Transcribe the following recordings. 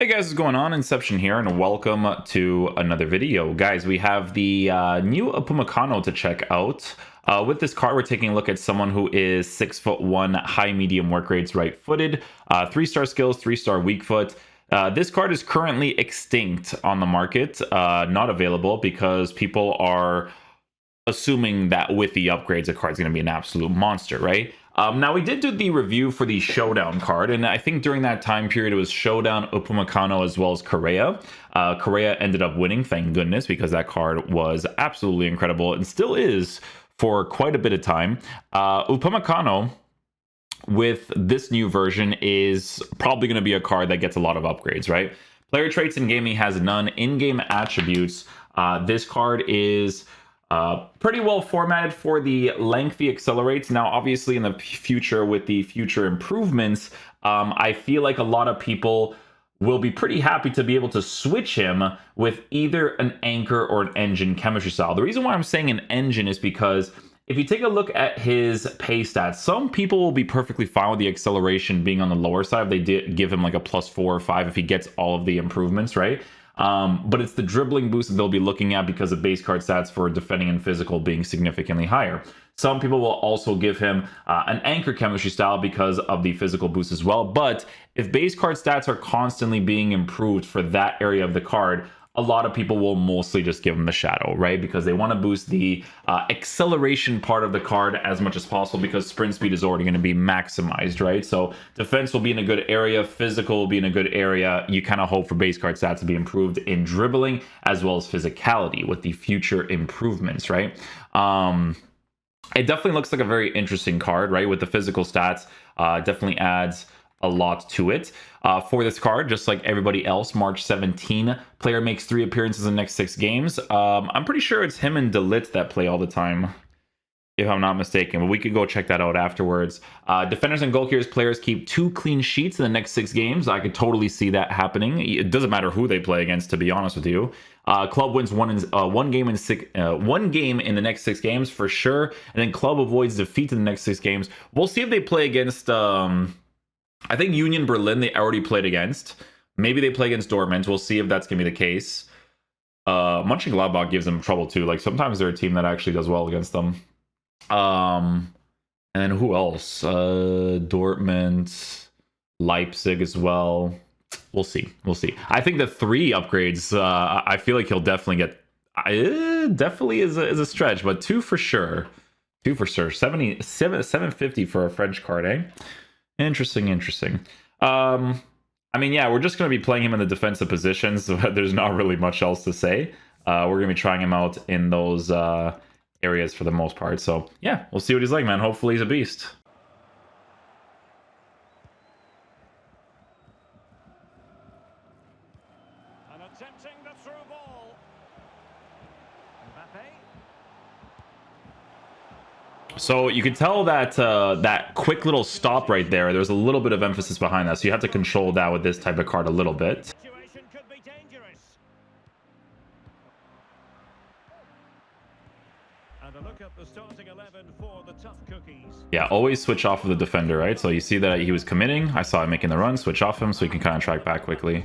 Hey guys, what's going on? Inception here, and welcome to another video. Guys, we have the new Upamecano to check out. With this card, we're taking a look at someone who is 6'1", high medium work rates, right-footed, 3-star skills, 3-star weak foot. This card is currently extinct on the market, not available because people are assuming that with the upgrades, the card's going to be an absolute monster, right? Now, we did do the review for the Showdown card, and I think during that time period, it was Showdown, Upamecano, as well as Correa. Correa ended up winning, thank goodness, because that card was absolutely incredible and still is for quite a bit of time. Upamecano, with this new version, is probably going to be a card that gets a lot of upgrades, right? Player traits in game, he has none. In-game attributes, this card is pretty well formatted for the lengthy accelerates. Now, obviously, in the future, with the future improvements, I feel like a lot of people will be pretty happy to be able to switch him with either an anchor or an engine chemistry style. The reason why I'm saying an engine is because if you take a look at his pay stats, some people will be perfectly fine with the acceleration being on the lower side. They did give him like a +4 or 5 if he gets all of the improvements, right? But it's the dribbling boost that they'll be looking at because of base card stats for defending and physical being significantly higher. Some people will also give him an anchor chemistry style because of the physical boost as well. But if base card stats are constantly being improved for that area of the card, a lot of people will mostly just give him the shadow, right? Because they want to boost the acceleration part of the card as much as possible because sprint speed is already going to be maximized, right? So defense will be in a good area, physical will be in a good area. You kind of hope for base card stats to be improved in dribbling as well as physicality with the future improvements, right? It definitely looks like a very interesting card, right? With the physical stats, definitely adds a lot to it. For this card, just like everybody else, March 17, player makes 3 appearances in the next 6 games. I'm pretty sure it's him and Delit that play all the time, if I'm not mistaken, but we could go check that out afterwards. Defenders and goalkeepers, players keep 2 clean sheets in the next 6 games. I could totally see that happening. It doesn't matter who they play against, to be honest with you. Club wins one game in the next 6 games for sure, and then club avoids defeat in the next 6 games. We'll see if they play against I think Union Berlin they already played against. Maybe they play against Dortmund. We'll see if that's going to be the case. Mönchengladbach gives them trouble too. Like sometimes they're a team that actually does well against them. And then who else? Dortmund, Leipzig as well. We'll see. We'll see. I think the 3 upgrades, I feel like he'll definitely get. Definitely is a stretch, but 2 for sure. 2 for sure. 750 for a French card, eh? Interesting. I mean, yeah, we're just going to be playing him in the defensive positions. So there's not really much else to say. We're going to be trying him out in those areas for the most part. So, yeah, we'll see what he's like, man. Hopefully he's a beast. And attempting the through ball. Mbappe. So you can tell that that quick little stop right there, there's a little bit of emphasis behind that. So you have to control that with this type of card a little bit. Situation could be dangerous. And a look at the starting 11 for the tough cookies. Yeah, always switch off of the defender, right? So you see that he was committing. I saw him making the run, switch off him so he can kind of track back quickly.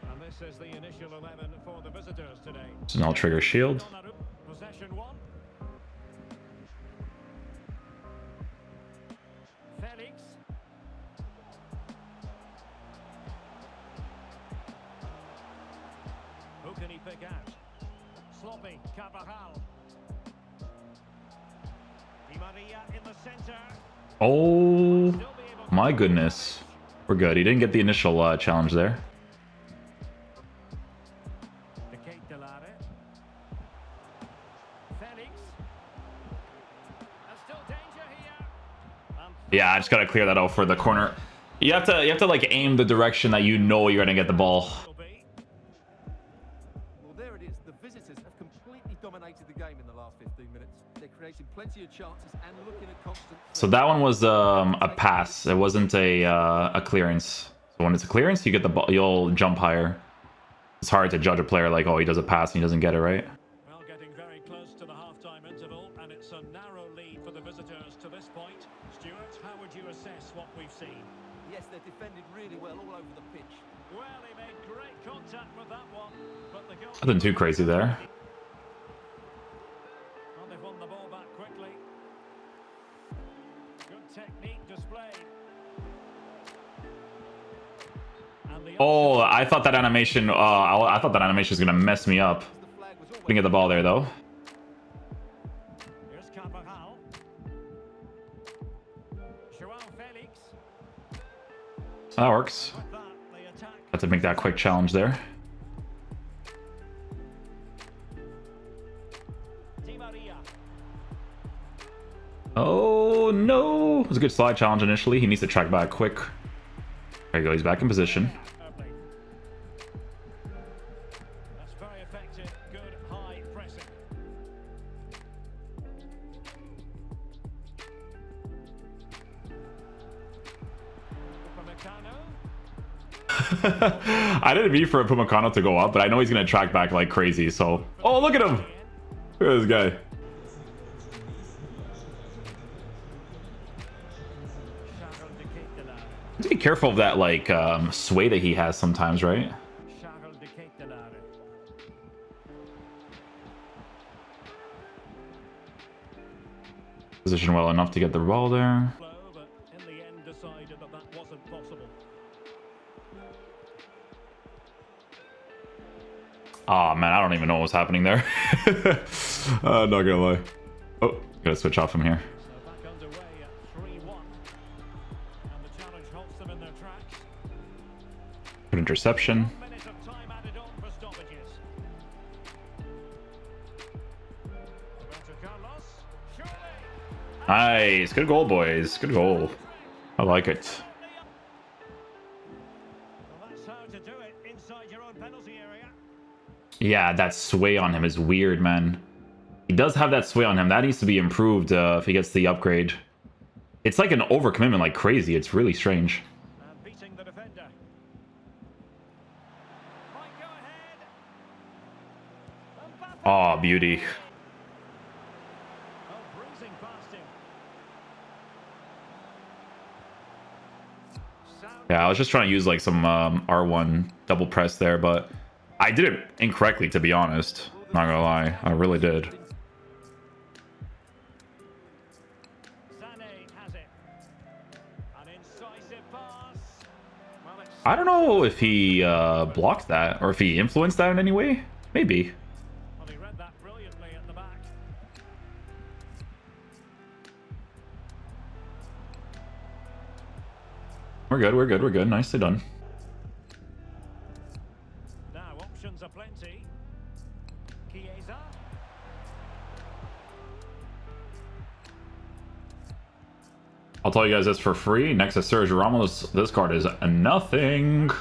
And this is the initial 11 for the visitors today. So now trigger shield. Possession 1. Felix. Who can he pick out? Sloppy, Carvajal. Di Maria in the center. Oh my goodness. We're good. He didn't get the initial challenge there. Yeah, I just gotta clear that out for the corner. You have to like aim the direction that you know you're gonna get the ball. Well, there it is. The visitors have completely dominated the game in the last 15 minutes. They're creating plenty of chances and looking at constant. So that one was a pass. It wasn't a clearance. So when it's a clearance, you get the ball. You'll jump higher. It's hard to judge a player like, oh, he does a pass and he doesn't get it right. Well, getting very close to the half-time interval, and it's a narrow lead for the visitors to this point. Stuart, how would you assess what we've seen? Yes, they're defending defended really well all over the pitch. Well, he made great contact with that one, but the goal. Nothing too crazy there. Well, they've won the ball back quickly. Good technique displayed. And the Oh, I thought that animation. I thought that animation was gonna mess me up. The flag was always Didn't get the ball there though. Here's Carvajal. Joao Felix. That works. With that, the attack. Had to make that quick challenge there. Di Maria. Oh no! It was a good slide challenge initially. He needs to track back quick. There you go. He's back in position. Early. That's very effective. Good high pressing. Upamecano. I didn't mean for Upamecano to go up, but I know he's gonna track back like crazy. So, oh look at him! Look at this guy. Charles de Ketelare. Be careful of that like sway that he has sometimes, right? Charles de Ketelare. Position well enough to get the ball there. Flow, but in the end decided that that wasn't possible. Oh man, I don't even know what was happening there. Not gonna lie. Oh, gotta switch off from here. So back underway at 3-1. And the challenge halts them in their tracks. Good interception. 1 minute of time added on for stoppages. Roberto Carlos. Surely. Nice. Good goal, boys. Good goal. I like it. Well, that's how to do it inside your own penalty area. Yeah, that sway on him is weird, man. He does have that sway on him. That needs to be improved if he gets the upgrade. It's like an overcommitment like crazy. It's really strange. And beating the defender. Might go ahead. Mbappe. Oh, beauty. Oh, breezing past him. Sound. Yeah, I was just trying to use like some R1 double press there, but I did it incorrectly, to be honest. Not gonna lie. I really did. Sané has it. An incisive pass. Well, it's I don't know if he blocked that or if he influenced that in any way. Maybe. well, he read that brilliantly at the back. We're good, we're good, we're good. Nicely done. Now options are plenty. Chiesa. I'll tell you guys this for free. Next to Sergio Ramos, this card is nothing. Must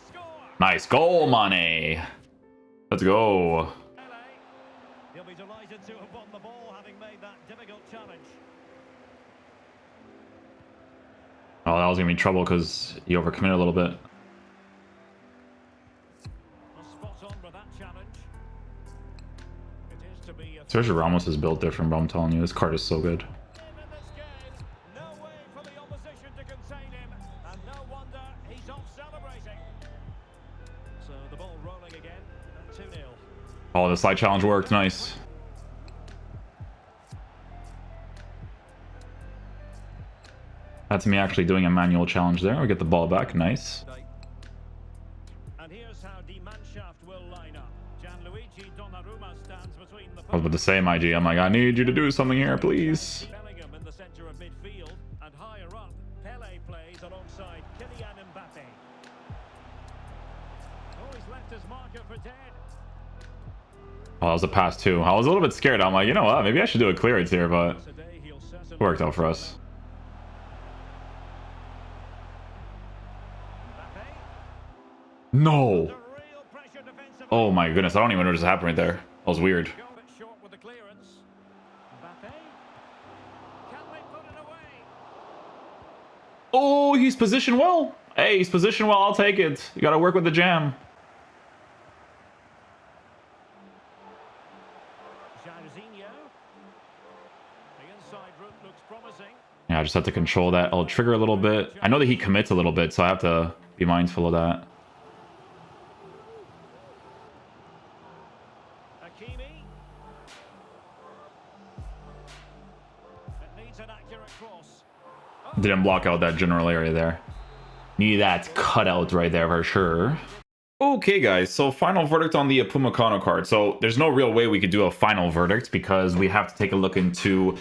score. Nice goal, Mane. Let's go. Pele. He'll be delighted to have won the ball, having made that difficult challenge. Oh, that was gonna be trouble because he overcommitted a little bit. Well, spot on with that challenge. It is to be a Sergio Ramos is built different, but I'm telling you, this card is so good. in this game. No way for the opposition to contain him, and no wonder he's off celebrating. So the ball rolling again at 2-0. Oh, the slide challenge worked. Nice. That's me actually doing a manual challenge there. We get the ball back. Nice. And here's how Die Mannschaft will line up. Gianluigi Donnarumma stands between the I was about to say, IG, I'm like, I need you to do something here, please. Bellingham in the centre of midfield, and higher up, Pele plays alongside Kylian Mbappe. Oh, he's left his marker for dead. Oh, that was a pass too. I was a little bit scared. I'm like, you know what? Maybe I should do a clearance here, but Today he'll certainly it worked out for us. Mbappe. No. The real pressure defensively. Oh my goodness. I don't even know what just happened right there. That was weird. Go a bit short with the clearance. Mbappe. Can they put it away? Oh, he's positioned well. Hey, he's positioned well. I'll take it. You got to work with the jam. Jairzinho. The inside route looks promising. Yeah, Yeah, I just have to control that. I'll trigger a little bit. I know that he commits a little bit, so I have to be mindful of that. Hakimi. It needs an accurate cross. Didn't block out that general area there. Need that cutout right there for sure. Okay, guys, so final verdict on the Upamecano card. So there's no real way we could do a final verdict because we have to take a look into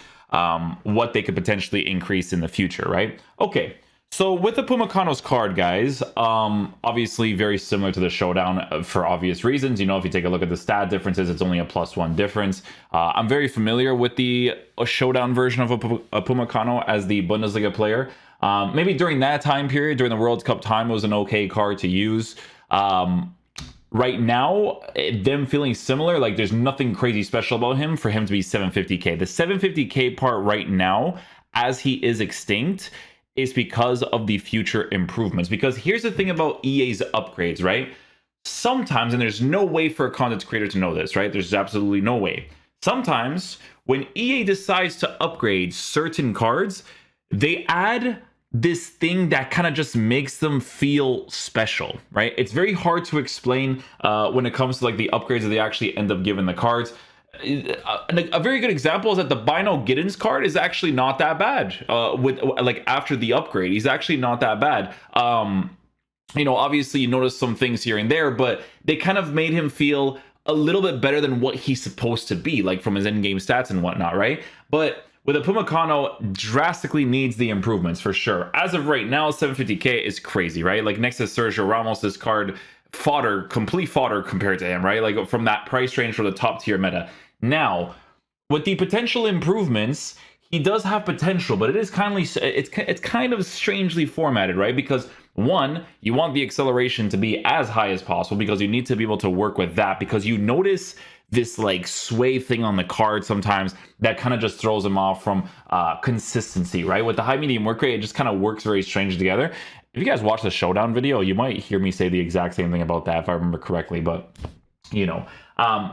what they could potentially increase in the future, right? Okay, so with Upamecano's card, guys, obviously very similar to the Showdown for obvious reasons. You know, if you take a look at the stat differences, it's only a +1 difference. I'm very familiar with the Showdown version of Upamecano as the Bundesliga player. Maybe during that time period, during the World Cup time, it was an okay card to use. Right now, them feeling similar, like there's nothing crazy special about him for him to be 750k. The 750k part right now, as he is extinct, is because of the future improvements. Because here's the thing about EA's upgrades, right? Sometimes, and there's no way for a content creator to know this, right? There's absolutely no way. Sometimes when EA decides to upgrade certain cards, they add this thing that kind of just makes them feel special, right? It's very hard to explain when it comes to like the upgrades that they actually end up giving the cards. A very good example is that the Bino Giddens card is actually not that bad. With like after the upgrade, he's actually not that bad. You know, obviously you notice some things here and there, but they kind of made him feel a little bit better than what he's supposed to be, like from his in-game stats and whatnot, right? But with Upamecano, drastically needs the improvements for sure. As of right now, 750k is crazy, right? Like next to Sergio Ramos, this card fodder, complete fodder compared to him, right? Like from that price range for the top tier meta. Now, with the potential improvements, he does have potential, but it is it's kind of strangely formatted, right? Because one, you want the acceleration to be as high as possible because you need to be able to work with that, because you notice this like sway thing on the card sometimes that kind of just throws him off from consistency, right? With the high medium work rate, it just kind of works very strangely together. If you guys watch the Showdown video, you might hear me say the exact same thing about that if I remember correctly, but you know,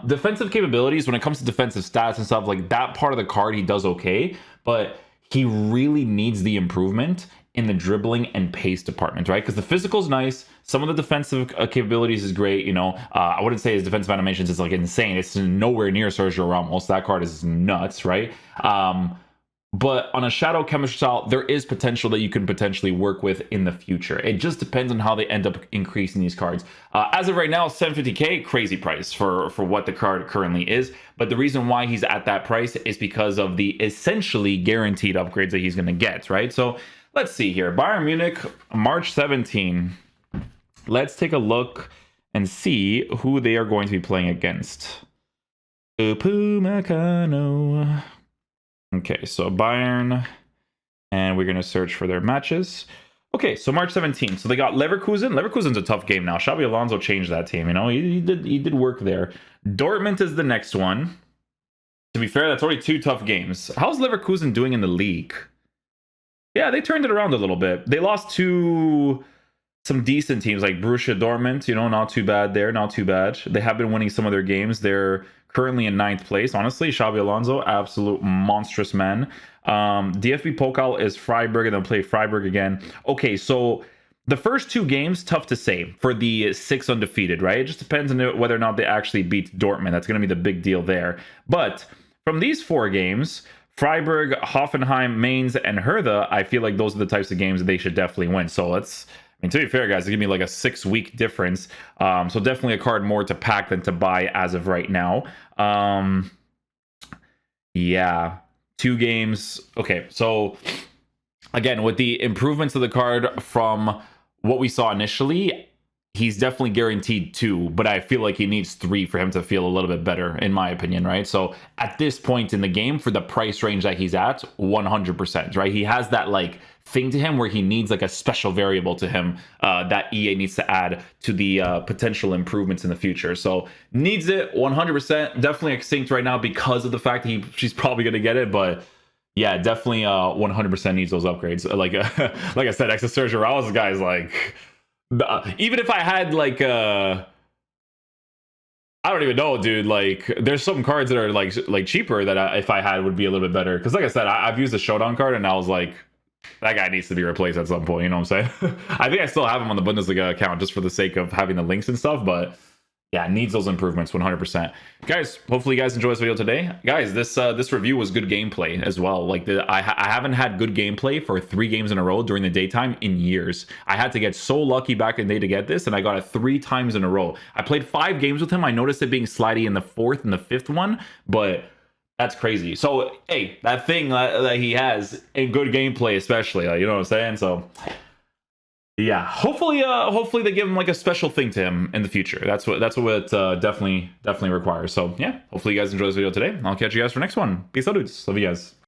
defensive capabilities, when it comes to defensive stats and stuff, like that part of the card he does okay, but he really needs the improvement in the dribbling and pace department, right? Because the physical's nice, some of the defensive capabilities is great, you know. I wouldn't say his defensive animations is like insane. It's nowhere near Sergio Ramos. That card is nuts, right? But on a shadow chemistry style, there is potential that you can potentially work with in the future. It just depends on how they end up increasing these cards. As of right now, 750k, crazy price for what the card currently is. But the reason why he's at that price is because of the essentially guaranteed upgrades that he's going to get, right? So let's see here. Bayern Munich, March 17. Let's take a look and see who they are going to be playing against. Upamecano. Okay, so Bayern, and we're going to search for their matches. Okay, so March 17th. So they got Leverkusen. Leverkusen's a tough game now. Xabi Alonso changed that team, you know. He did work there. Dortmund is the next one. To be fair, that's already 2 tough games. How's Leverkusen doing in the league? Yeah, they turned it around a little bit. They lost to some decent teams like Borussia Dortmund, you know, not too bad there, not too bad. They have been winning some of their games. They're currently in 9th place. Honestly, Xabi Alonso, absolute monstrous man. DFB Pokal is Freiburg, and they'll play Freiburg again. Okay, so the first 2 games, tough to say for the 6 undefeated, right? It just depends on whether or not they actually beat Dortmund. That's going to be the big deal there. But from these 4 games, Freiburg, Hoffenheim, Mainz, and Hertha, I feel like those are the types of games that they should definitely win. So let's, I mean, to be fair, guys, it's going to be like a 6-week difference. So definitely a card more to pack than to buy as of right now. Yeah, 2 games. Okay, so again, with the improvements of the card from what we saw initially, he's definitely guaranteed 2, but I feel like he needs 3 for him to feel a little bit better, in my opinion, right? So at this point in the game, for the price range that he's at, 100%, right? He has that like thing to him where he needs like a special variable to him that EA needs to add to the potential improvements in the future. So needs it 100%, definitely extinct right now because of the fact that she's probably going to get it, but yeah, definitely 100% needs those upgrades. Like like I said, Exo Sergio Ramos guys, like even if I had like I don't even know, dude, like there's some cards that are like cheaper that if I had would be a little bit better, because like I said, I've used the Showdown card and I was like, That guy needs to be replaced at some point, you know what I'm saying? I think I still have him on the Bundesliga account just for the sake of having the links and stuff, but yeah, needs those improvements 100%. Guys, hopefully you guys enjoy this video today. Guys, this review was good gameplay as well. Like I haven't had good gameplay for 3 games in a row during the daytime in years. I had to get so lucky back in the day to get this, and I got it 3 times in a row. I played 5 games with him. I noticed it being slidey in the 4th and the 5th one, but that's crazy. So hey, that thing that he has in good gameplay, especially, you know what I'm saying? So yeah, hopefully they give him like a special thing to him in the future. That's what it definitely requires. So yeah, hopefully you guys enjoy this video today. I'll catch you guys for next one. Peace out, dudes. Love you guys.